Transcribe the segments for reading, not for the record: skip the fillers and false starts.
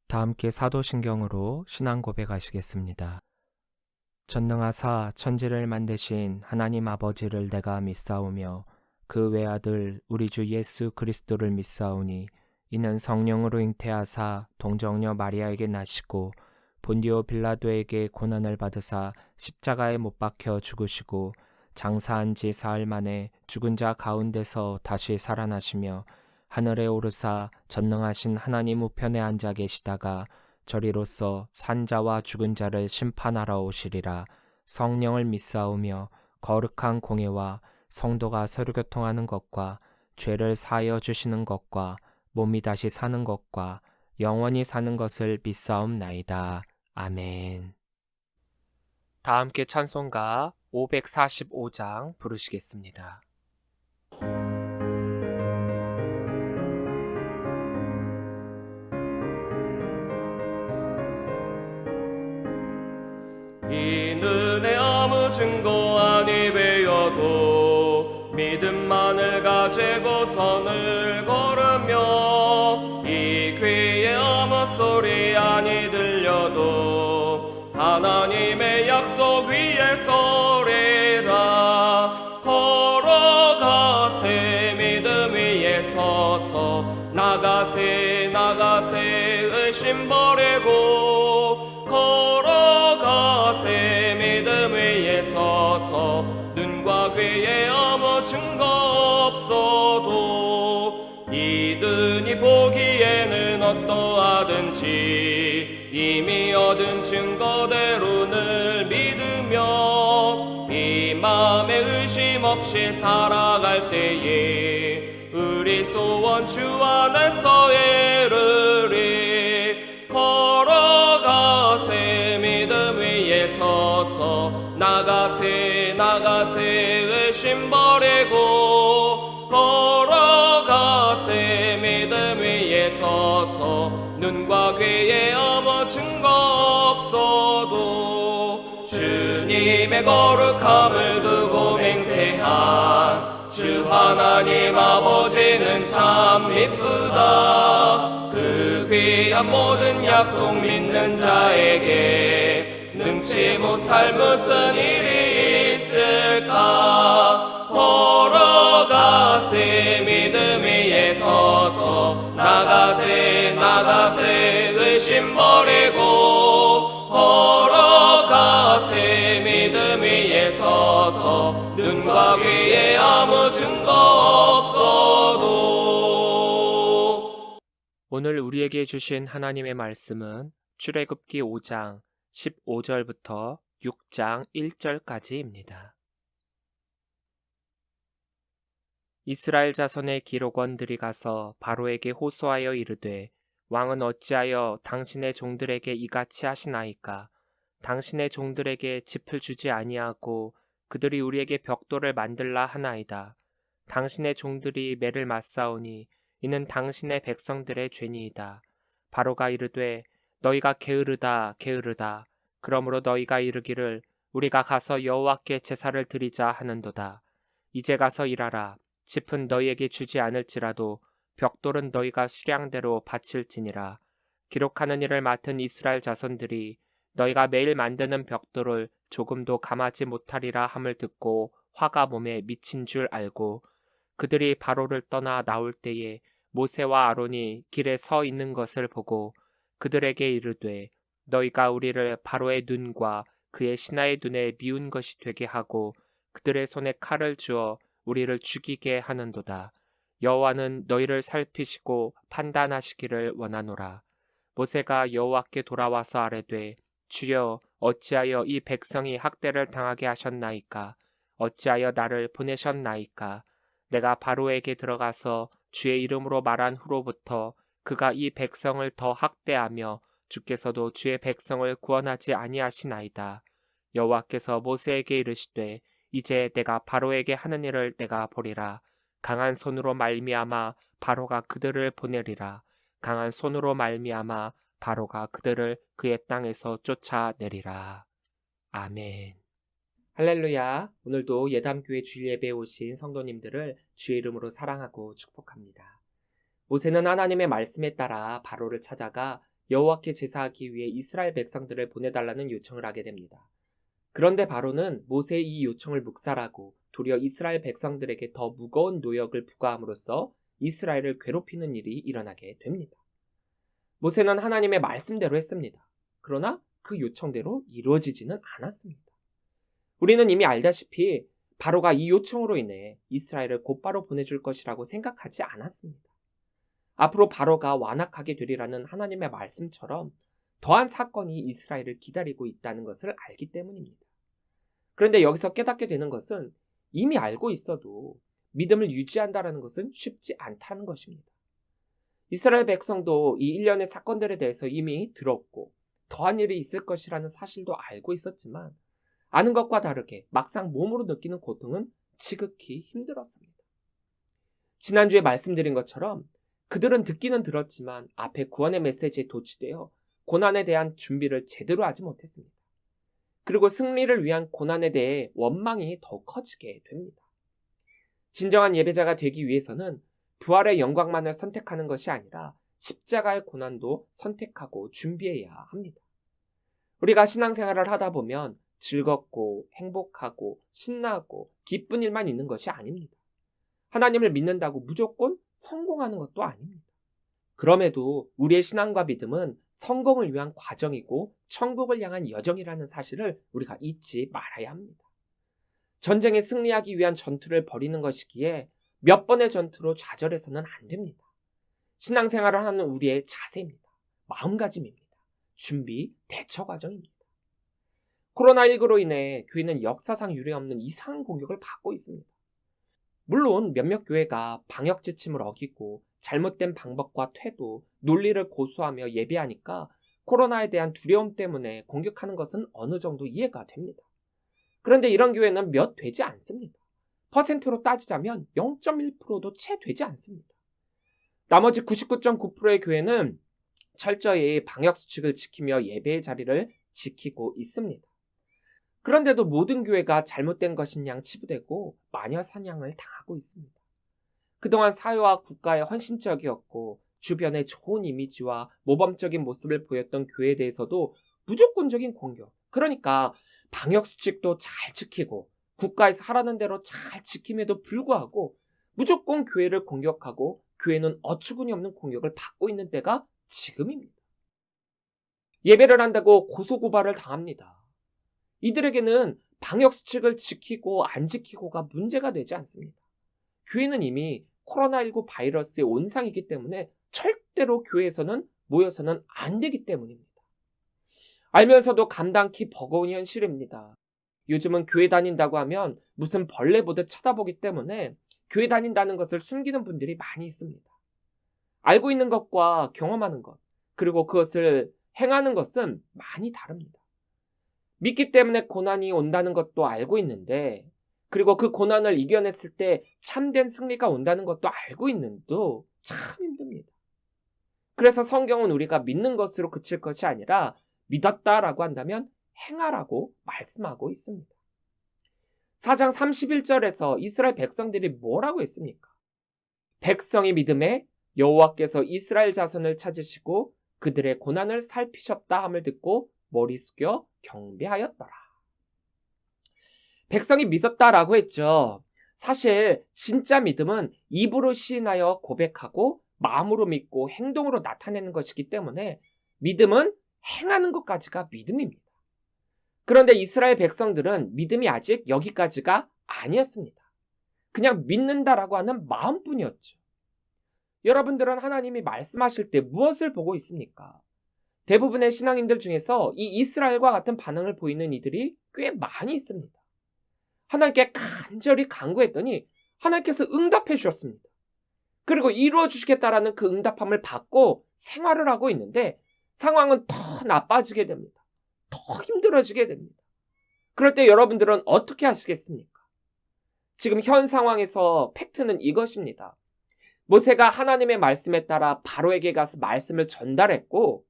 다 함께 사도신경으로 신앙 고백하시겠습니다. 전능하사 천지를 만드신 하나님 아버지를 내가 믿사오며 그 외아들 우리 주 예수 그리스도를 믿사오니 이는 성령으로 잉태하사 동정녀 마리아에게 나시고 본디오 빌라도에게 고난을 받으사 십자가에 못 박혀 죽으시고 장사한 지 사흘 만에 죽은 자 가운데서 다시 살아나시며 하늘에 오르사 전능하신 하나님 우편에 앉아 계시다가 저리로서 산자와 죽은 자를 심판하러 오시리라. 성령을 믿사오며 거룩한 공예와 성도가 서로 교통하는 것과 죄를 사하여 주시는 것과 몸이 다시 사는 것과 영원히 사는 것을 믿사옵나이다. 아멘. 다 함께 찬송가 545장 부르시겠습니다. 이는 아무 증거 아니 베어도 믿음만을 가지고 선을 걸으며 이 귀에 아무 소리 아니 들려도 하나님의 약속 위에 서리라. 걸어가세 믿음 위에 서서 나가세 의심 버리고 걸어가세 믿음 위에 서서 눈과 귀에 아무 증거 없어도 이든이 보기에는 어떠하든지 이미 얻은 증거대로 늘 믿으며 이 맘에 의심 없이 살아갈 때에 우리 소원 주 안에서 이루리. 걸어가세 믿음 위에 서서 나가세 의심 버리고 걸어가세 믿음 위에 서서 눈과 귀에 아무 증거 없어도 주님의 거룩함을 두고 맹세한 주 하나님 아버지는 참 미쁘다. 그 귀한 모든 약속 믿는 자에게 능치 못할 무슨 일이 있을까. 걸어가세 믿음 위에 서서 나가세 의심 버리고 걸어가세 믿음 위에 서서 눈과 귀에 아무 증거 없어도. 오늘 우리에게 주신 하나님의 말씀은 출애굽기 5장 15절부터 6장 1절까지입니다. 이스라엘 자손의 기록원들이 가서 바로에게 호소하여 이르되 왕은 어찌하여 당신의 종들에게 이같이 하시나이까. 당신의 종들에게 짚을 주지 아니하고 그들이 우리에게 벽돌을 만들라 하나이다. 당신의 종들이 매를 맞사오니 이는 당신의 백성들의 죄니이다. 바로가 이르되 너희가 게으르다. 그러므로 너희가 이르기를 우리가 가서 여호와께 제사를 드리자 하는도다. 이제 가서 일하라. 짚은 너희에게 주지 않을지라도 벽돌은 너희가 수량대로 바칠지니라. 기록하는 일을 맡은 이스라엘 자손들이 너희가 매일 만드는 벽돌을 조금도 감하지 못하리라 함을 듣고 화가 몸에 미친 줄 알고 그들이 바로를 떠나 나올 때에 모세와 아론이 길에 서 있는 것을 보고 그들에게 이르되 너희가 우리를 바로의 눈과 그의 신하의 눈에 미운 것이 되게 하고 그들의 손에 칼을 주어 우리를 죽이게 하는도다. 여호와는 너희를 살피시고 판단하시기를 원하노라. 모세가 여호와께 돌아와서 아뢰되 주여 어찌하여 이 백성이 학대를 당하게 하셨나이까. 어찌하여 나를 보내셨나이까. 내가 바로에게 들어가서 주의 이름으로 말한 후로부터 그가 이 백성을 더 학대하며 주께서도 주의 백성을 구원하지 아니하시나이다. 여호와께서 모세에게 이르시되 이제 내가 바로에게 하는 일을 내가 보리라. 강한 손으로 말미암아 바로가 그들을 보내리라. 강한 손으로 말미암아 바로가 그들을 그의 땅에서 쫓아내리라. 아멘. 할렐루야. 오늘도 예담교회 주일 예배에 오신 성도님들을 주의 이름으로 사랑하고 축복합니다. 모세는 하나님의 말씀에 따라 바로를 찾아가 여호와께 제사하기 위해 이스라엘 백성들을 보내달라는 요청을 하게 됩니다. 그런데 바로는 모세의 이 요청을 묵살하고 도리어 이스라엘 백성들에게 더 무거운 노역을 부과함으로써 이스라엘을 괴롭히는 일이 일어나게 됩니다. 모세는 하나님의 말씀대로 했습니다. 그러나 그 요청대로 이루어지지는 않았습니다. 우리는 이미 알다시피 바로가 이 요청으로 인해 이스라엘을 곧바로 보내줄 것이라고 생각하지 않았습니다. 앞으로 바로가 완악하게 되리라는 하나님의 말씀처럼 더한 사건이 이스라엘을 기다리고 있다는 것을 알기 때문입니다. 그런데 여기서 깨닫게 되는 것은 이미 알고 있어도 믿음을 유지한다는 것은 쉽지 않다는 것입니다. 이스라엘 백성도 이 일련의 사건들에 대해서 이미 들었고 더한 일이 있을 것이라는 사실도 알고 있었지만 아는 것과 다르게 막상 몸으로 느끼는 고통은 지극히 힘들었습니다. 지난주에 말씀드린 것처럼 그들은 듣기는 들었지만 앞에 구원의 메시지에 도취되어 고난에 대한 준비를 제대로 하지 못했습니다. 그리고 승리를 위한 고난에 대해 원망이 더 커지게 됩니다. 진정한 예배자가 되기 위해서는 부활의 영광만을 선택하는 것이 아니라 십자가의 고난도 선택하고 준비해야 합니다. 우리가 신앙생활을 하다 보면 즐겁고 행복하고 신나고 기쁜 일만 있는 것이 아닙니다. 하나님을 믿는다고 무조건 성공하는 것도 아닙니다. 그럼에도 우리의 신앙과 믿음은 성공을 위한 과정이고 천국을 향한 여정이라는 사실을 우리가 잊지 말아야 합니다. 전쟁에 승리하기 위한 전투를 벌이는 것이기에 몇 번의 전투로 좌절해서는 안 됩니다. 신앙생활을 하는 우리의 자세입니다. 마음가짐입니다. 준비, 대처 과정입니다. 코로나19로 인해 교회는 역사상 유례없는 이상한 공격을 받고 있습니다. 물론 몇몇 교회가 방역 지침을 어기고 잘못된 방법과 태도, 논리를 고수하며 예배하니까 코로나에 대한 두려움 때문에 공격하는 것은 어느 정도 이해가 됩니다. 그런데 이런 교회는 몇 되지 않습니다. 퍼센트로 따지자면 0.1%도 채 되지 않습니다. 나머지 99.9%의 교회는 철저히 방역수칙을 지키며 예배의 자리를 지키고 있습니다. 그런데도 모든 교회가 잘못된 것인 양 치부되고 마녀 사냥을 당하고 있습니다. 그동안 사회와 국가에 헌신적이었고 주변에 좋은 이미지와 모범적인 모습을 보였던 교회에 대해서도 무조건적인 공격, 그러니까 방역수칙도 잘 지키고 국가에서 하라는 대로 잘 지킴에도 불구하고 무조건 교회를 공격하고 교회는 어처구니 없는 공격을 받고 있는 때가 지금입니다. 예배를 한다고 고소고발을 당합니다. 이들에게는 방역수칙을 지키고 안 지키고가 문제가 되지 않습니다. 교회는 이미 코로나19 바이러스의 온상이기 때문에 절대로 교회에서는 모여서는 안 되기 때문입니다. 알면서도 감당키 버거운 현실입니다. 요즘은 교회 다닌다고 하면 무슨 벌레 보듯 쳐다보기 때문에 교회 다닌다는 것을 숨기는 분들이 많이 있습니다. 알고 있는 것과 경험하는 것, 그리고 그것을 행하는 것은 많이 다릅니다. 믿기 때문에 고난이 온다는 것도 알고 있는데, 그리고 그 고난을 이겨냈을 때 참된 승리가 온다는 것도 알고 있는데도 참 힘듭니다. 그래서 성경은 우리가 믿는 것으로 그칠 것이 아니라 믿었다라고 한다면 행하라고 말씀하고 있습니다. 4장 31절에서 이스라엘 백성들이 뭐라고 했습니까? 백성의 믿음에 여호와께서 이스라엘 자손을 찾으시고 그들의 고난을 살피셨다 함을 듣고 머리 숙여 경배하였더라. 백성이 믿었다라고 했죠. 사실 진짜 믿음은 입으로 시인하여 고백하고 마음으로 믿고 행동으로 나타내는 것이기 때문에 믿음은 행하는 것까지가 믿음입니다. 그런데 이스라엘 백성들은 믿음이 아직 여기까지가 아니었습니다. 그냥 믿는다라고 하는 마음뿐이었죠. 여러분들은 하나님이 말씀하실 때 무엇을 보고 있습니까? 대부분의 신앙인들 중에서 이 이스라엘과 같은 반응을 보이는 이들이 꽤 많이 있습니다. 하나님께 간절히 간구했더니 하나님께서 응답해 주셨습니다. 그리고 이루어 주시겠다라는 그 응답함을 받고 생활을 하고 있는데 상황은 더 나빠지게 됩니다. 더 힘들어지게 됩니다. 그럴 때 여러분들은 어떻게 하시겠습니까? 지금 현 상황에서 팩트는 이것입니다. 모세가 하나님의 말씀에 따라 바로에게 가서 말씀을 전달했고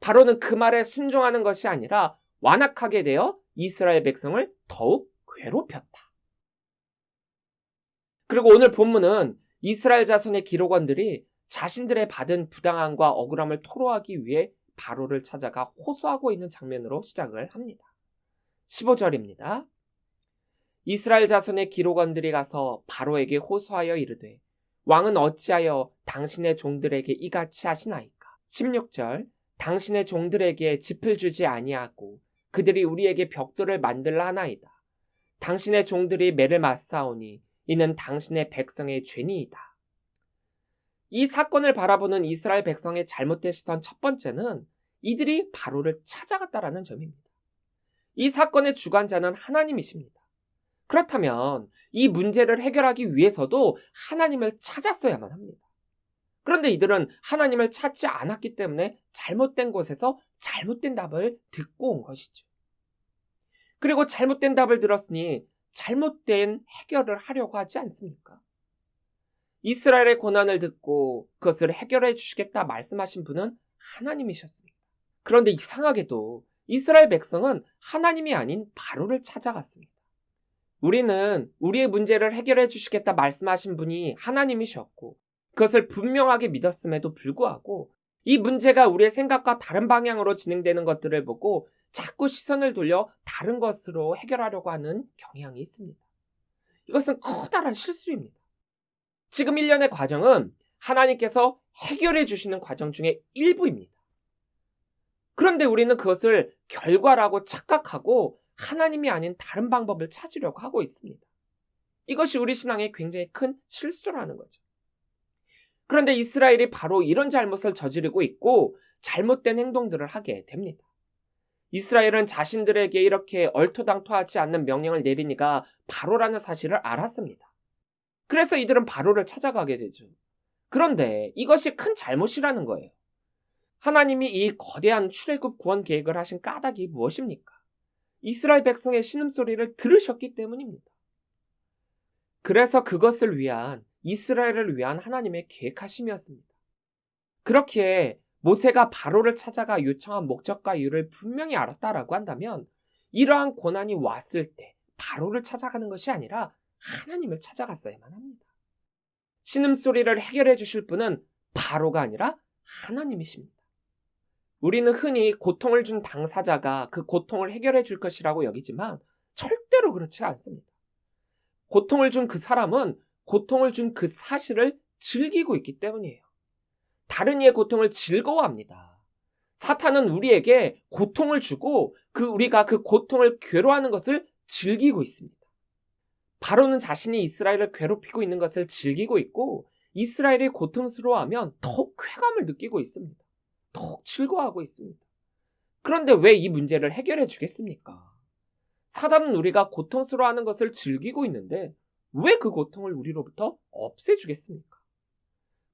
바로는 그 말에 순종하는 것이 아니라 완악하게 되어 이스라엘 백성을 더욱 괴롭혔다. 그리고 오늘 본문은 이스라엘 자손의 기록원들이 자신들의 받은 부당함과 억울함을 토로하기 위해 바로를 찾아가 호소하고 있는 장면으로 시작을 합니다. 15절입니다. 이스라엘 자손의 기록원들이 가서 바로에게 호소하여 이르되 왕은 어찌하여 당신의 종들에게 이같이 하시나이까. 16절 당신의 종들에게 짚을 주지 아니하고 그들이 우리에게 벽돌을 만들라 하나이다. 당신의 종들이 매를 맞사오니 이는 당신의 백성의 죄니이다. 이 사건을 바라보는 이스라엘 백성의 잘못된 시선 첫 번째는 이들이 바로를 찾아갔다라는 점입니다. 이 사건의 주관자는 하나님이십니다. 그렇다면 이 문제를 해결하기 위해서도 하나님을 찾았어야만 합니다. 그런데 이들은 하나님을 찾지 않았기 때문에 잘못된 곳에서 잘못된 답을 듣고 온 것이죠. 그리고 잘못된 답을 들었으니 잘못된 해결을 하려고 하지 않습니까? 이스라엘의 고난을 듣고 그것을 해결해 주시겠다 말씀하신 분은 하나님이셨습니다. 그런데 이상하게도 이스라엘 백성은 하나님이 아닌 바로를 찾아갔습니다. 우리는 우리의 문제를 해결해 주시겠다 말씀하신 분이 하나님이셨고 그것을 분명하게 믿었음에도 불구하고 이 문제가 우리의 생각과 다른 방향으로 진행되는 것들을 보고 자꾸 시선을 돌려 다른 것으로 해결하려고 하는 경향이 있습니다. 이것은 커다란 실수입니다. 지금 1년의 과정은 하나님께서 해결해 주시는 과정 중에 일부입니다. 그런데 우리는 그것을 결과라고 착각하고 하나님이 아닌 다른 방법을 찾으려고 하고 있습니다. 이것이 우리 신앙의 굉장히 큰 실수라는 거죠. 그런데 이스라엘이 바로 이런 잘못을 저지르고 있고 잘못된 행동들을 하게 됩니다. 이스라엘은 자신들에게 이렇게 얼토당토하지 않는 명령을 내리니까 바로라는 사실을 알았습니다. 그래서 이들은 바로를 찾아가게 되죠. 그런데 이것이 큰 잘못이라는 거예요. 하나님이 이 거대한 출애굽 구원 계획을 하신 까닭이 무엇입니까? 이스라엘 백성의 신음소리를 들으셨기 때문입니다. 그래서 그것을 위한 이스라엘을 위한 하나님의 계획하심이었습니다. 그렇기에 모세가 바로를 찾아가 요청한 목적과 이유를 분명히 알았다라고 한다면 이러한 고난이 왔을 때 바로를 찾아가는 것이 아니라 하나님을 찾아갔어야만 합니다. 신음소리를 해결해 주실 분은 바로가 아니라 하나님이십니다. 우리는 흔히 고통을 준 당사자가 그 고통을 해결해 줄 것이라고 여기지만 절대로 그렇지 않습니다. 고통을 준 그 사람은 고통을 준 그 사실을 즐기고 있기 때문이에요. 다른 이의 고통을 즐거워합니다. 사탄은 우리에게 고통을 주고 우리가 그 고통을 괴로워하는 것을 즐기고 있습니다. 바로는 자신이 이스라엘을 괴롭히고 있는 것을 즐기고 있고 이스라엘이 고통스러워하면 더욱 쾌감을 느끼고 있습니다. 더욱 즐거워하고 있습니다. 그런데 왜 이 문제를 해결해 주겠습니까? 사단은 우리가 고통스러워하는 것을 즐기고 있는데 왜 그 고통을 우리로부터 없애주겠습니까?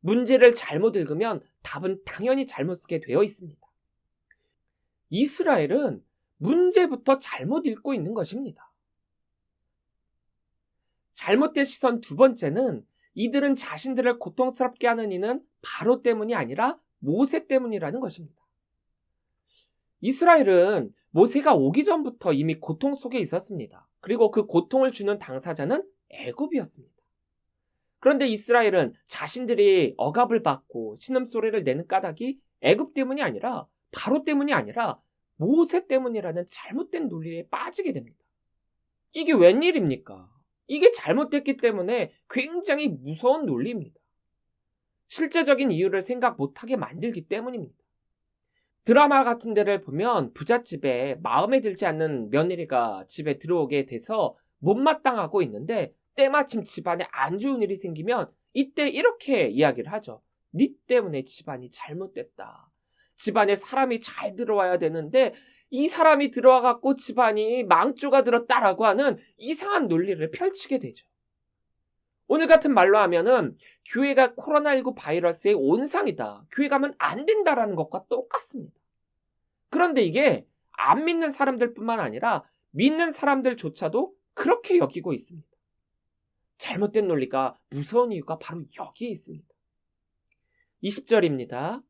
문제를 잘못 읽으면 답은 당연히 잘못 쓰게 되어 있습니다. 이스라엘은 문제부터 잘못 읽고 있는 것입니다. 잘못된 시선 두 번째는 이들은 자신들을 고통스럽게 하는 이는 바로 때문이 아니라 모세 때문이라는 것입니다. 이스라엘은 모세가 오기 전부터 이미 고통 속에 있었습니다. 그리고 그 고통을 주는 당사자는 애굽이었습니다. 그런데 이스라엘은 자신들이 억압을 받고 신음소리를 내는 까닭이 애굽 때문이 아니라 바로 때문이 아니라 모세 때문이라는 잘못된 논리에 빠지게 됩니다. 이게 웬일입니까? 이게 잘못됐기 때문에 굉장히 무서운 논리입니다. 실제적인 이유를 생각 못하게 만들기 때문입니다. 드라마 같은 데를 보면 부잣집에 마음에 들지 않는 며느리가 집에 들어오게 돼서 못마땅하고 있는데 때마침 집안에 안 좋은 일이 생기면 이때 이렇게 이야기를 하죠. 네 때문에 집안이 잘못됐다. 집안에 사람이 잘 들어와야 되는데 이 사람이 들어와갖고 집안이 망조가 들었다라고 하는 이상한 논리를 펼치게 되죠. 오늘 같은 말로 하면은 교회가 코로나19 바이러스의 온상이다. 교회 가면 안 된다라는 것과 똑같습니다. 그런데 이게 안 믿는 사람들뿐만 아니라 믿는 사람들조차도 그렇게 여기고 있습니다. 잘못된 논리가 무서운 이유가 바로 여기에 있습니다. 20절입니다.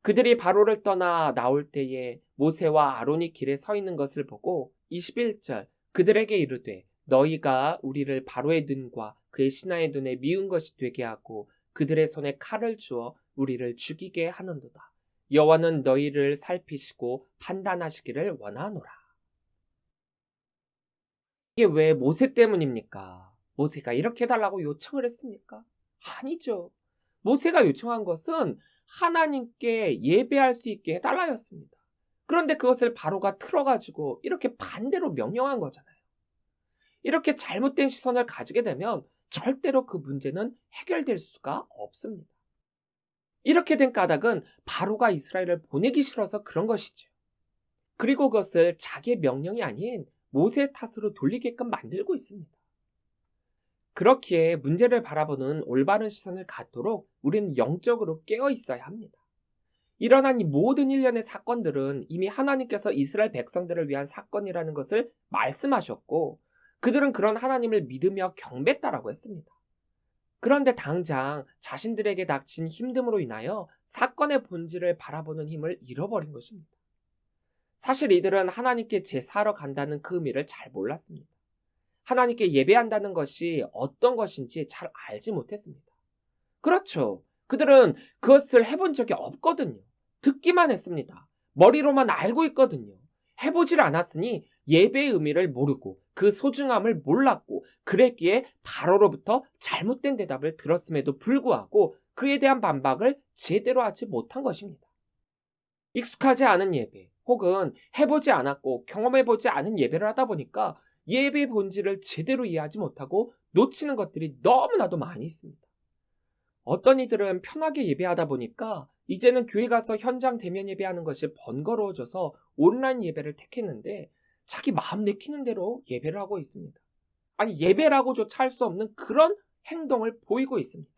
그들이 바로를 떠나 나올 때에 모세와 아론이 길에 서 있는 것을 보고 21절 그들에게 이르되 너희가 우리를 바로의 눈과 그의 신하의 눈에 미운 것이 되게 하고 그들의 손에 칼을 주어 우리를 죽이게 하는도다. 여호와는 너희를 살피시고 판단하시기를 원하노라. 이게 왜 모세 때문입니까? 모세가 이렇게 해달라고 요청을 했습니까? 아니죠. 모세가 요청한 것은 하나님께 예배할 수 있게 해달라였습니다. 그런데 그것을 바로가 틀어가지고 이렇게 반대로 명령한 거잖아요. 이렇게 잘못된 시선을 가지게 되면 절대로 그 문제는 해결될 수가 없습니다. 이렇게 된 까닭은 바로가 이스라엘을 보내기 싫어서 그런 것이죠. 그리고 그것을 자기의 명령이 아닌 모세 탓으로 돌리게끔 만들고 있습니다. 그렇기에 문제를 바라보는 올바른 시선을 갖도록 우리는 영적으로 깨어 있어야 합니다. 일어난 이 모든 일련의 사건들은 이미 하나님께서 이스라엘 백성들을 위한 사건이라는 것을 말씀하셨고, 그들은 그런 하나님을 믿으며 경배했다라고 했습니다. 그런데 당장 자신들에게 닥친 힘듦으로 인하여 사건의 본질을 바라보는 힘을 잃어버린 것입니다. 사실 이들은 하나님께 제사하러 간다는 그 의미를 잘 몰랐습니다. 하나님께 예배한다는 것이 어떤 것인지 잘 알지 못했습니다. 그렇죠. 그들은 그것을 해본 적이 없거든요. 듣기만 했습니다. 머리로만 알고 있거든요. 해보질 않았으니 예배의 의미를 모르고 그 소중함을 몰랐고, 그랬기에 바로로부터 잘못된 대답을 들었음에도 불구하고 그에 대한 반박을 제대로 하지 못한 것입니다. 익숙하지 않은 예배 혹은 해보지 않았고 경험해보지 않은 예배를 하다 보니까 예배의 본질을 제대로 이해하지 못하고 놓치는 것들이 너무나도 많이 있습니다. 어떤 이들은 편하게 예배하다 보니까 이제는 교회 가서 현장 대면 예배하는 것이 번거로워져서 온라인 예배를 택했는데 자기 마음 내키는 대로 예배를 하고 있습니다. 아니, 예배라고조차 할 수 없는 그런 행동을 보이고 있습니다.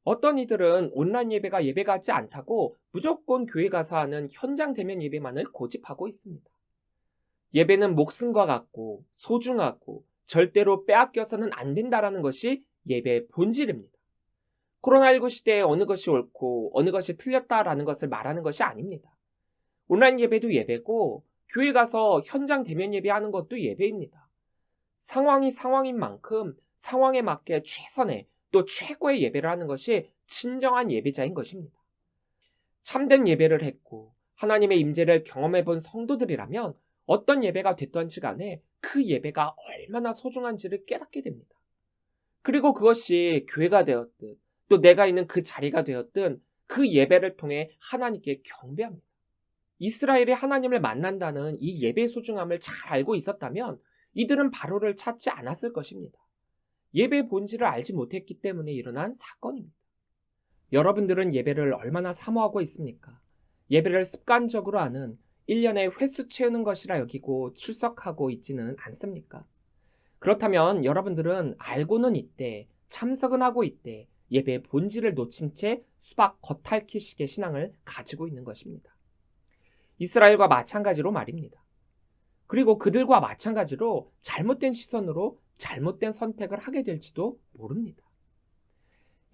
어떤 이들은 온라인 예배가 예배 같지 않다고 무조건 교회 가서 하는 현장 대면 예배만을 고집하고 있습니다. 예배는 목숨과 같고 소중하고 절대로 빼앗겨서는 안 된다라는 것이 예배의 본질입니다. 코로나19 시대에 어느 것이 옳고 어느 것이 틀렸다라는 것을 말하는 것이 아닙니다. 온라인 예배도 예배고 교회 가서 현장 대면 예배하는 것도 예배입니다. 상황이 상황인 만큼 상황에 맞게 최선의 또 최고의 예배를 하는 것이 진정한 예배자인 것입니다. 참된 예배를 했고 하나님의 임재를 경험해본 성도들이라면 어떤 예배가 됐던지 간에 그 예배가 얼마나 소중한지를 깨닫게 됩니다. 그리고 그것이 교회가 되었든 또 내가 있는 그 자리가 되었든 그 예배를 통해 하나님께 경배합니다. 이스라엘이 하나님을 만난다는 이 예배의 소중함을 잘 알고 있었다면 이들은 바로를 찾지 않았을 것입니다. 예배의 본질을 알지 못했기 때문에 일어난 사건입니다. 여러분들은 예배를 얼마나 사모하고 있습니까? 예배를 습관적으로 하는 1년에 횟수 채우는 것이라 여기고 출석하고 있지는 않습니까? 그렇다면 여러분들은 알고는 있되 참석은 하고 있되 예배의 본질을 놓친 채 수박 겉핥기식의 신앙을 가지고 있는 것입니다. 이스라엘과 마찬가지로 말입니다. 그리고 그들과 마찬가지로 잘못된 시선으로 잘못된 선택을 하게 될지도 모릅니다.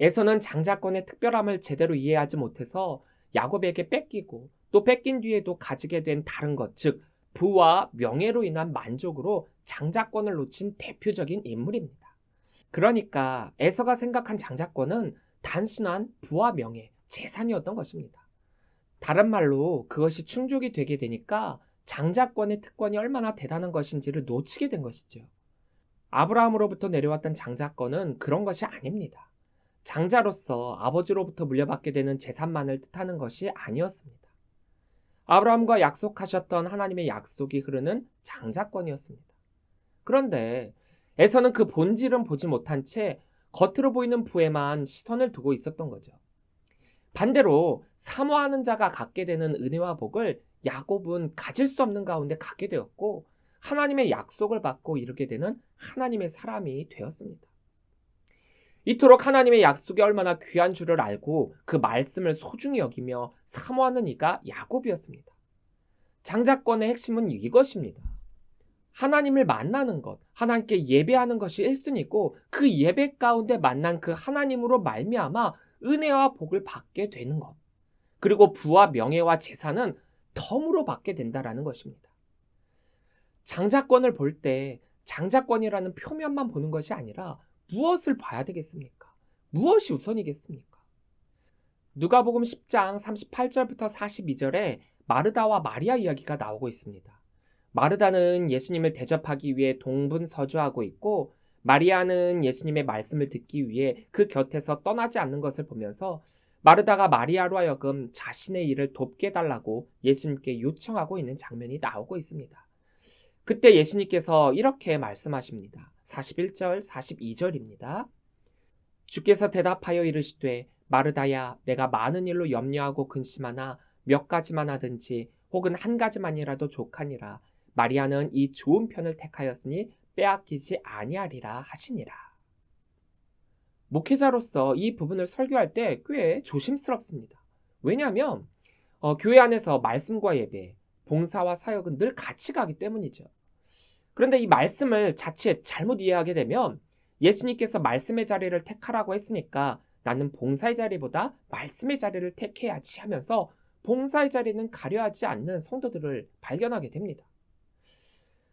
에서는 장자권의 특별함을 제대로 이해하지 못해서 야곱에게 뺏기고 또 뺏긴 뒤에도 가지게 된 다른 것, 즉 부와 명예로 인한 만족으로 장자권을 놓친 대표적인 인물입니다. 그러니까 에서가 생각한 장자권은 단순한 부와 명예, 재산이었던 것입니다. 다른 말로 그것이 충족이 되게 되니까 장자권의 특권이 얼마나 대단한 것인지를 놓치게 된 것이죠. 아브라함으로부터 내려왔던 장자권은 그런 것이 아닙니다. 장자로서 아버지로부터 물려받게 되는 재산만을 뜻하는 것이 아니었습니다. 아브라함과 약속하셨던 하나님의 약속이 흐르는 장자권이었습니다. 그런데 에서는 그 본질은 보지 못한 채 겉으로 보이는 부에만 시선을 두고 있었던 거죠. 반대로 사모하는 자가 갖게 되는 은혜와 복을 야곱은 가질 수 없는 가운데 갖게 되었고 하나님의 약속을 받고 이루게 되는 하나님의 사람이 되었습니다. 이토록 하나님의 약속이 얼마나 귀한 줄을 알고 그 말씀을 소중히 여기며 사모하는 이가 야곱이었습니다. 장자권의 핵심은 이것입니다. 하나님을 만나는 것, 하나님께 예배하는 것이 1순위고 그 예배 가운데 만난 그 하나님으로 말미암아 은혜와 복을 받게 되는 것. 그리고 부와 명예와 재산은 덤으로 받게 된다라는 것입니다. 장자권을 볼 때 장자권이라는 표면만 보는 것이 아니라 무엇을 봐야 되겠습니까? 무엇이 우선이겠습니까? 누가복음 10장 38절부터 42절에 마르다와 마리아 이야기가 나오고 있습니다. 마르다는 예수님을 대접하기 위해 동분서주하고 있고, 마리아는 예수님의 말씀을 듣기 위해 그 곁에서 떠나지 않는 것을 보면서 마르다가 마리아로 하여금 자신의 일을 돕게 해달라고 예수님께 요청하고 있는 장면이 나오고 있습니다. 그때 예수님께서 이렇게 말씀하십니다. 41절, 42절입니다. 주께서 대답하여 이르시되 마르다야, 내가 많은 일로 염려하고 근심하나 몇 가지만 하든지 혹은 한 가지만이라도 족하니라. 마리아는 이 좋은 편을 택하였으니 빼앗기지 아니하리라 하시니라. 목회자로서 이 부분을 설교할 때 꽤 조심스럽습니다. 왜냐하면 교회 안에서 말씀과 예배, 봉사와 사역은 늘 같이 가기 때문이죠. 그런데 이 말씀을 자칫 잘못 이해하게 되면 예수님께서 말씀의 자리를 택하라고 했으니까 나는 봉사의 자리보다 말씀의 자리를 택해야지 하면서 봉사의 자리는 가려하지 않는 성도들을 발견하게 됩니다.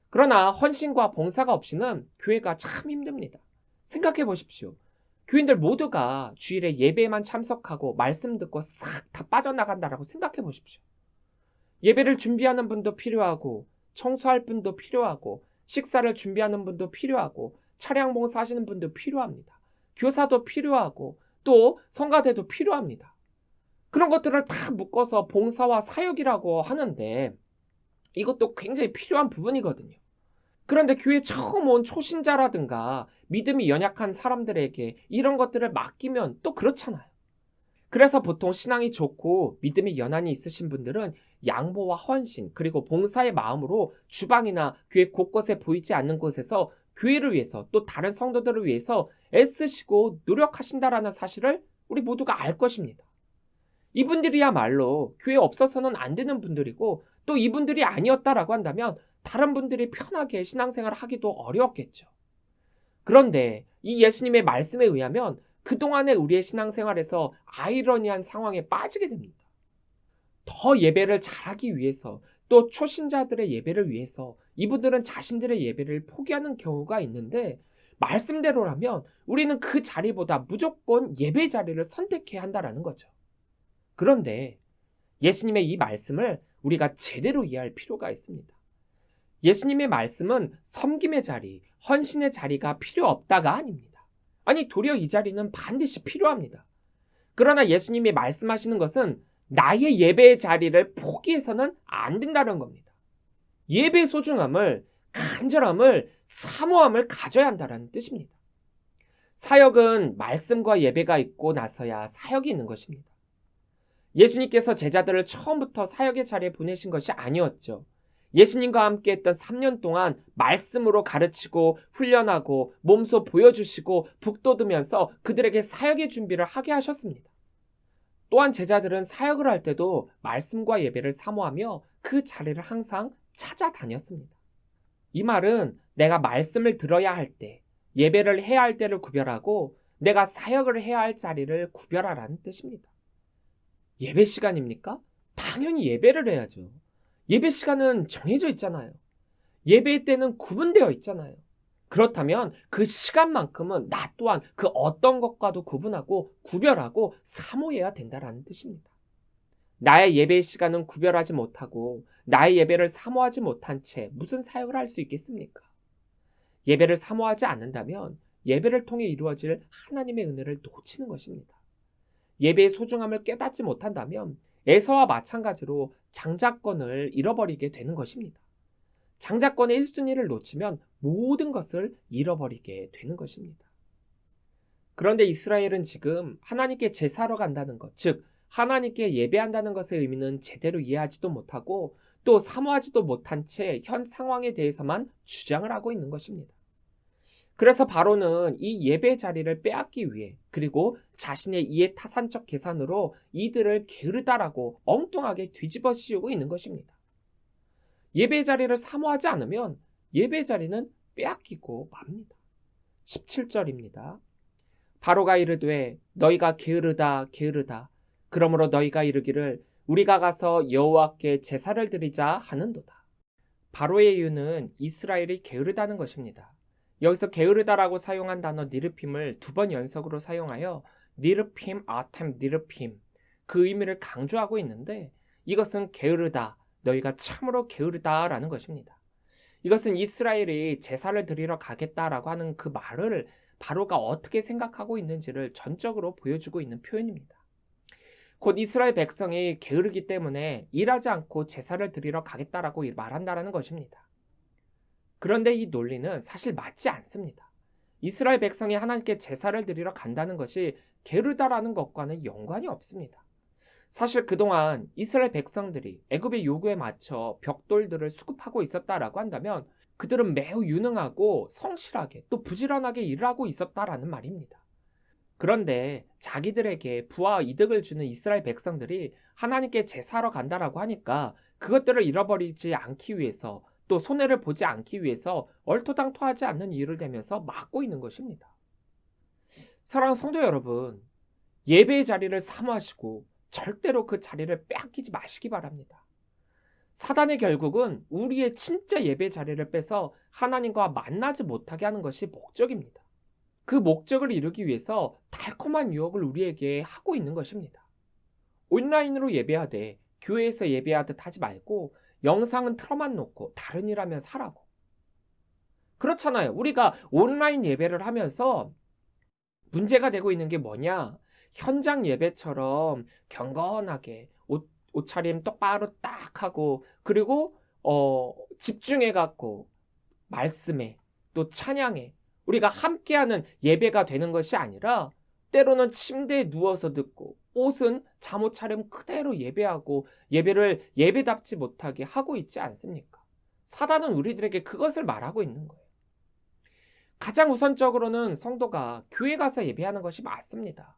그러나 헌신과 봉사가 없이는 교회가 참 힘듭니다. 생각해 보십시오. 교인들 모두가 주일에 예배에만 참석하고 말씀 듣고 싹 다 빠져나간다라고 생각해 보십시오. 예배를 준비하는 분도 필요하고, 청소할 분도 필요하고, 식사를 준비하는 분도 필요하고, 차량 봉사하시는 분도 필요합니다. 교사도 필요하고, 또 성가대도 필요합니다. 그런 것들을 다 묶어서 봉사와 사역이라고 하는데 이것도 굉장히 필요한 부분이거든요. 그런데 교회 처음 온 초신자라든가 믿음이 연약한 사람들에게 이런 것들을 맡기면 또 그렇잖아요. 그래서 보통 신앙이 좋고 믿음이 연한이 있으신 분들은 양보와 헌신 그리고 봉사의 마음으로 주방이나 교회 곳곳에 보이지 않는 곳에서 교회를 위해서 또 다른 성도들을 위해서 애쓰시고 노력하신다라는 사실을 우리 모두가 알 것입니다. 이분들이야말로 교회 없어서는 안 되는 분들이고, 또 이분들이 아니었다라고 한다면 다른 분들이 편하게 신앙생활을 하기도 어려웠겠죠. 그런데 이 예수님의 말씀에 의하면 그동안의 우리의 신앙생활에서 아이러니한 상황에 빠지게 됩니다. 더 예배를 잘하기 위해서, 또 초신자들의 예배를 위해서 이분들은 자신들의 예배를 포기하는 경우가 있는데, 말씀대로라면 우리는 그 자리보다 무조건 예배 자리를 선택해야 한다는 거죠. 그런데 예수님의 이 말씀을 우리가 제대로 이해할 필요가 있습니다. 예수님의 말씀은 섬김의 자리, 헌신의 자리가 필요 없다가 아닙니다. 아니, 도리어 이 자리는 반드시 필요합니다. 그러나 예수님이 말씀하시는 것은 나의 예배의 자리를 포기해서는 안 된다는 겁니다. 예배의 소중함을, 간절함을, 사모함을 가져야 한다는 뜻입니다. 사역은 말씀과 예배가 있고 나서야 사역이 있는 것입니다. 예수님께서 제자들을 처음부터 사역의 자리에 보내신 것이 아니었죠. 예수님과 함께 했던 3년 동안 말씀으로 가르치고 훈련하고 몸소 보여주시고 북돋으면서 그들에게 사역의 준비를 하게 하셨습니다. 또한 제자들은 사역을 할 때도 말씀과 예배를 사모하며 그 자리를 항상 찾아다녔습니다. 이 말은 내가 말씀을 들어야 할 때, 예배를 해야 할 때를 구별하고 내가 사역을 해야 할 자리를 구별하라는 뜻입니다. 예배 시간입니까? 당연히 예배를 해야죠. 예배 시간은 정해져 있잖아요. 예배의 때는 구분되어 있잖아요. 그렇다면 그 시간만큼은 나 또한 그 어떤 것과도 구분하고 구별하고 사모해야 된다는 뜻입니다. 나의 예배의 시간은 구별하지 못하고 나의 예배를 사모하지 못한 채 무슨 사역을 할 수 있겠습니까? 예배를 사모하지 않는다면 예배를 통해 이루어질 하나님의 은혜를 놓치는 것입니다. 예배의 소중함을 깨닫지 못한다면 에서와 마찬가지로 장자권을 잃어버리게 되는 것입니다. 장자권의 1순위를 놓치면 모든 것을 잃어버리게 되는 것입니다. 그런데 이스라엘은 지금 하나님께 제사하러 간다는 것, 즉 하나님께 예배한다는 것의 의미는 제대로 이해하지도 못하고 또 사모하지도 못한 채 현 상황에 대해서만 주장을 하고 있는 것입니다. 그래서 바로는 이 예배 자리를 빼앗기 위해, 그리고 자신의 이해타산적 계산으로 이들을 게으르다라고 엉뚱하게 뒤집어 씌우고 있는 것입니다. 예배 자리를 사모하지 않으면 예배 자리는 빼앗기고 맙니다. 17절입니다. 바로가 이르되 너희가 게으르다 게으르다. 그러므로 너희가 이르기를 우리가 가서 여호와께 제사를 드리자 하는도다. 바로의 이유는 이스라엘이 게으르다는 것입니다. 여기서 게으르다라고 사용한 단어 니르핌을 2번 연속으로 사용하여 니르핌, 아템, 니르핌, 그 의미를 강조하고 있는데 이것은 게으르다, 너희가 참으로 게으르다라는 것입니다. 이것은 이스라엘이 제사를 드리러 가겠다라고 하는 그 말을 바로가 어떻게 생각하고 있는지를 전적으로 보여주고 있는 표현입니다. 곧 이스라엘 백성이 게으르기 때문에 일하지 않고 제사를 드리러 가겠다라고 말한다라는 것입니다. 그런데 이 논리는 사실 맞지 않습니다. 이스라엘 백성이 하나님께 제사를 드리러 간다는 것이 게으르다라는 것과는 연관이 없습니다. 사실 그동안 이스라엘 백성들이 애굽의 요구에 맞춰 벽돌들을 수급하고 있었다라고 한다면 그들은 매우 유능하고 성실하게 또 부지런하게 일을 하고 있었다라는 말입니다. 그런데 자기들에게 부와 이득을 주는 이스라엘 백성들이 하나님께 제사하러 간다라고 하니까 그것들을 잃어버리지 않기 위해서 또 손해를 보지 않기 위해서 얼토당토하지 않는 이유를 대면서 막고 있는 것입니다. 사랑하는 성도 여러분, 예배의 자리를 사모하시고 절대로 그 자리를 빼앗기지 마시기 바랍니다. 사단의 결국은 우리의 진짜 예배 자리를 빼서 하나님과 만나지 못하게 하는 것이 목적입니다. 그 목적을 이루기 위해서 달콤한 유혹을 우리에게 하고 있는 것입니다. 온라인으로 예배하되 교회에서 예배하듯 하지 말고 영상은 틀어만 놓고 다른 일 하면서 하라고. 그렇잖아요. 우리가 온라인 예배를 하면서 문제가 되고 있는 게 뭐냐? 현장 예배처럼 경건하게 옷차림 똑바로 딱 하고 그리고 집중해 갖고 말씀에 또 찬양에 우리가 함께하는 예배가 되는 것이 아니라 때로는 침대에 누워서 듣고 옷은 잠옷 차림 그대로 예배하고 예배를 예배답지 못하게 하고 있지 않습니까? 사단은 우리들에게 그것을 말하고 있는 거예요. 가장 우선적으로는 성도가 교회 가서 예배하는 것이 맞습니다.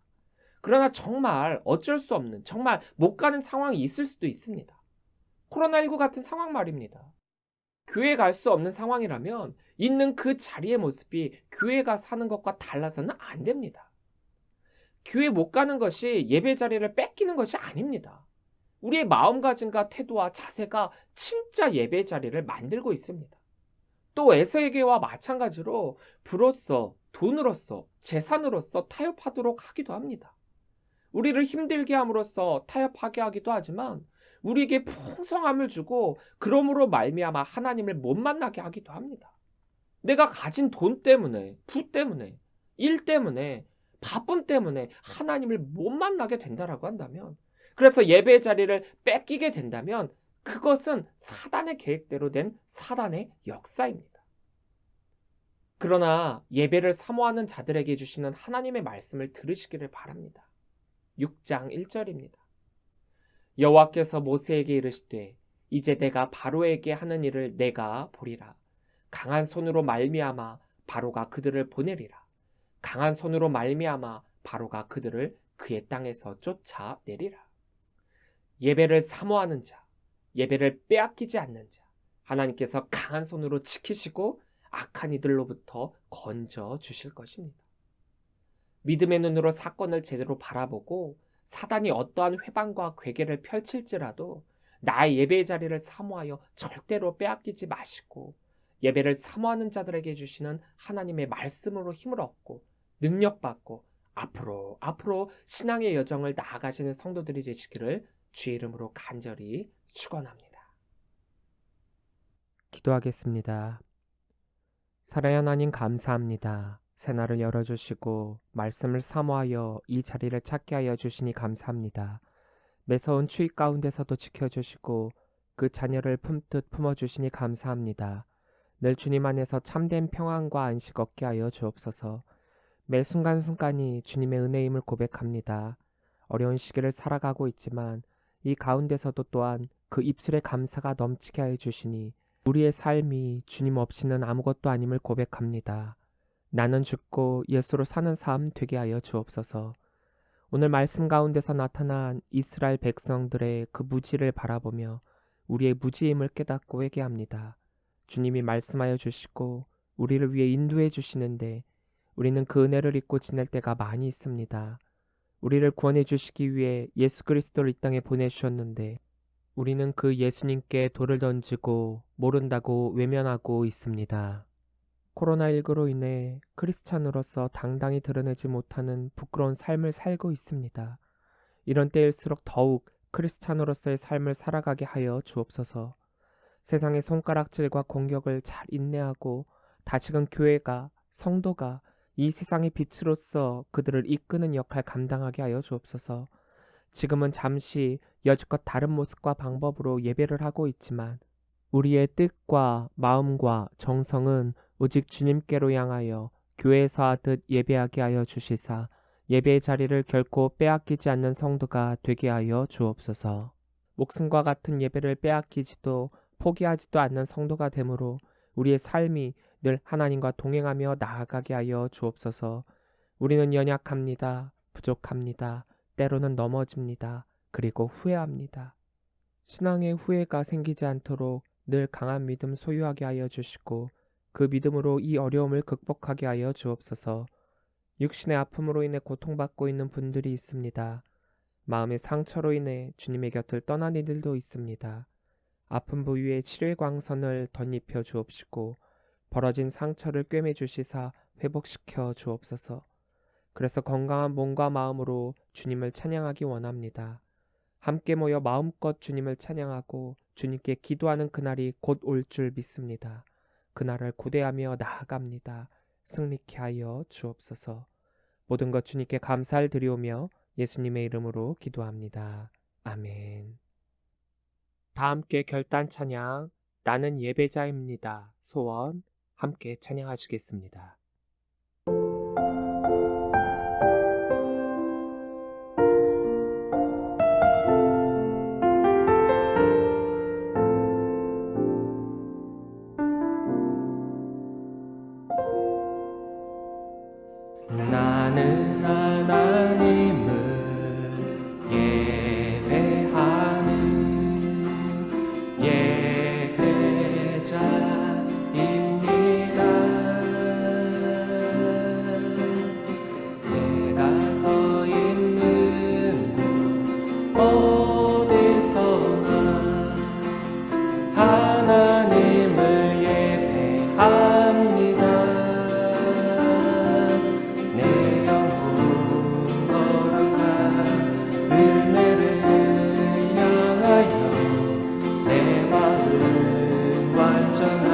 그러나 정말 어쩔 수 없는 정말 못 가는 상황이 있을 수도 있습니다. 코로나19 같은 상황 말입니다. 교회 갈 수 없는 상황이라면 있는 그 자리의 모습이 교회 가서 하는 것과 달라서는 안 됩니다. 교회 못 가는 것이 예배 자리를 뺏기는 것이 아닙니다. 우리의 마음가짐과 태도와 자세가 진짜 예배 자리를 만들고 있습니다. 또 에서에게와 마찬가지로 부로써 돈으로써 재산으로써 타협하도록 하기도 합니다. 우리를 힘들게 함으로써 타협하게 하기도 하지만 우리에게 풍성함을 주고 그러므로 말미암아 하나님을 못 만나게 하기도 합니다. 내가 가진 돈 때문에, 부 때문에, 일 때문에, 바쁨 때문에 하나님을 못 만나게 된다라고 한다면, 그래서 예배의 자리를 뺏기게 된다면 그것은 사단의 계획대로 된 사단의 역사입니다. 그러나 예배를 사모하는 자들에게 주시는 하나님의 말씀을 들으시기를 바랍니다. 6장 1절입니다. 여호와께서 모세에게 이르시되 이제 내가 바로에게 하는 일을 내가 보리라. 강한 손으로 말미암아 바로가 그들을 보내리라. 강한 손으로 말미암아 바로가 그들을 그의 땅에서 쫓아내리라. 예배를 사모하는 자, 예배를 빼앗기지 않는 자, 하나님께서 강한 손으로 지키시고 악한 이들로부터 건져 주실 것입니다. 믿음의 눈으로 사건을 제대로 바라보고 사단이 어떠한 회방과 괴계를 펼칠지라도 나의 예배의 자리를 사모하여 절대로 빼앗기지 마시고 예배를 사모하는 자들에게 주시는 하나님의 말씀으로 힘을 얻고 능력받고 앞으로 신앙의 여정을 나아가시는 성도들이 되시기를 주의 이름으로 간절히 축원합니다. 기도하겠습니다. 사랑의 하나님 감사합니다. 새날을 열어주시고 말씀을 사모하여 이 자리를 찾게 하여 주시니 감사합니다. 매서운 추위 가운데서도 지켜주시고 그 자녀를 품듯 품어주시니 감사합니다. 늘 주님 안에서 참된 평안과 안식 얻게 하여 주옵소서. 매 순간순간이 주님의 은혜임을 고백합니다. 어려운 시기를 살아가고 있지만 이 가운데서도 또한 그 입술의 감사가 넘치게 하여 주시니 우리의 삶이 주님 없이는 아무것도 아님을 고백합니다. 나는 죽고 예수로 사는 삶 되게 하여 주옵소서. 오늘 말씀 가운데서 나타난 이스라엘 백성들의 그 무지를 바라보며 우리의 무지임을 깨닫고 회개합니다. 주님이 말씀하여 주시고 우리를 위해 인도해 주시는데 우리는 그 은혜를 잊고 지낼 때가 많이 있습니다. 우리를 구원해 주시기 위해 예수 그리스도를 이 땅에 보내주셨는데 우리는 그 예수님께 돌을 던지고 모른다고 외면하고 있습니다. 코로나19로 인해 크리스찬으로서 당당히 드러내지 못하는 부끄러운 삶을 살고 있습니다. 이런 때일수록 더욱 크리스찬으로서의 삶을 살아가게 하여 주옵소서. 세상의 손가락질과 공격을 잘 인내하고 다시금 교회가, 성도가 이 세상의 빛으로서 그들을 이끄는 역할 감당하게 하여 주옵소서. 지금은 잠시 여지껏 다른 모습과 방법으로 예배를 하고 있지만 우리의 뜻과 마음과 정성은 오직 주님께로 향하여 교회에서 하듯 예배하게 하여 주시사 예배의 자리를 결코 빼앗기지 않는 성도가 되게 하여 주옵소서. 목숨과 같은 예배를 빼앗기지도 포기하지도 않는 성도가 되므로 우리의 삶이 늘 하나님과 동행하며 나아가게 하여 주옵소서. 우리는 연약합니다. 부족합니다. 때로는 넘어집니다. 그리고 후회합니다. 신앙의 후회가 생기지 않도록 늘 강한 믿음 소유하게 하여 주시고 그 믿음으로 이 어려움을 극복하게 하여 주옵소서. 육신의 아픔으로 인해 고통받고 있는 분들이 있습니다. 마음의 상처로 인해 주님의 곁을 떠난 이들도 있습니다. 아픈 부위에 치료의 광선을 덧입혀 주옵시고 벌어진 상처를 꿰매 주시사 회복시켜 주옵소서. 그래서 건강한 몸과 마음으로 주님을 찬양하기 원합니다. 함께 모여 마음껏 주님을 찬양하고 주님께 기도하는 그날이 곧 올 줄 믿습니다. 그날을 고대하며 나아갑니다. 승리케 하여 주옵소서. 모든 것 주님께 감사를 드리오며 예수님의 이름으로 기도합니다. 아멘. 다 함께 결단 찬양 나는 예배자입니다. 소원 함께 찬양하시겠습니다. 나는 하나님을 예배하는 예배자입니다. 내가 서 있는 곳 어디서나 하나님을 예배합니다. 내 영혼 거룩한 은혜를 향하여 내 마음 완전한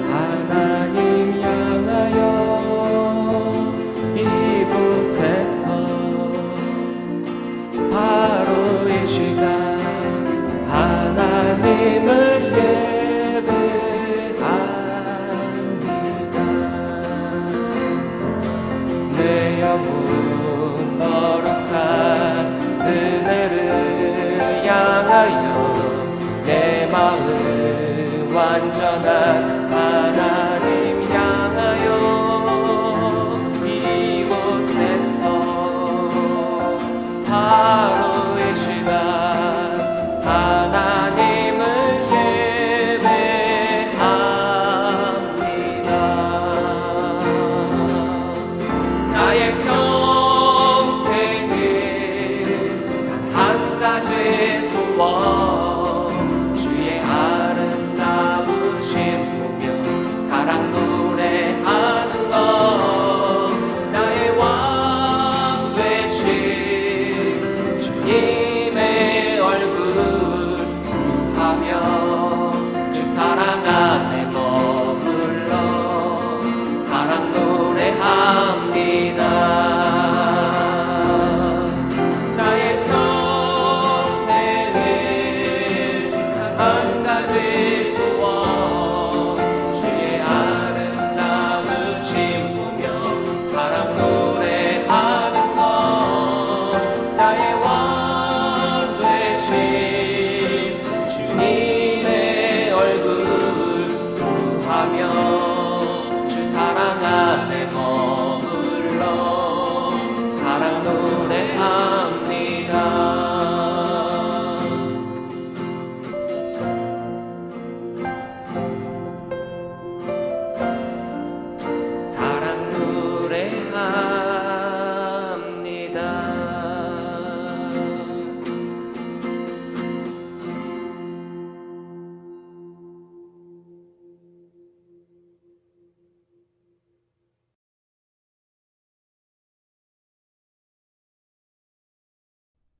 하나님 향하여 이곳에서 바로 이 시간 하나님을 예배합니다. 내 영혼 거룩한 은혜를 향하여 내 마음 완전한 하나님 향하여 이곳에서 바로 이 시간 하나님을 예배합니다. 나의 평생에 단 한 가지 소원 주의 아름다우신 보며 사랑 노래하는 것 나의 왕 되신 주님의 얼굴 구하며 주 사랑 안에 머물러 사랑 노래합니다. 나의 평생에 한 가지 소원 주의 아름다우신 보며 사랑 노래하는 것 나의 왕 되신 주님의 얼굴 구하며 주 사랑 안에 머물러 사랑 노래합니다. 사랑 노래합니다.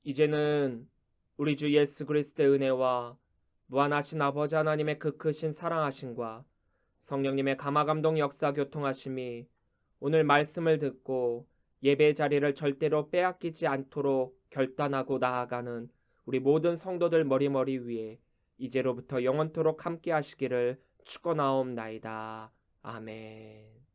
이제는 우리 주 예수 그리스도의 은혜와 무한하신 아버지 하나님의 그 크신 사랑하심과 성령님의 감화감동 역사 교통하심이 오늘 말씀을 듣고 예배 자리를 절대로 빼앗기지 않도록 결단하고 나아가는 우리 모든 성도들 머리머리 위에 이제로부터 영원토록 함께 하시기를 축원하옵나이다. 아멘.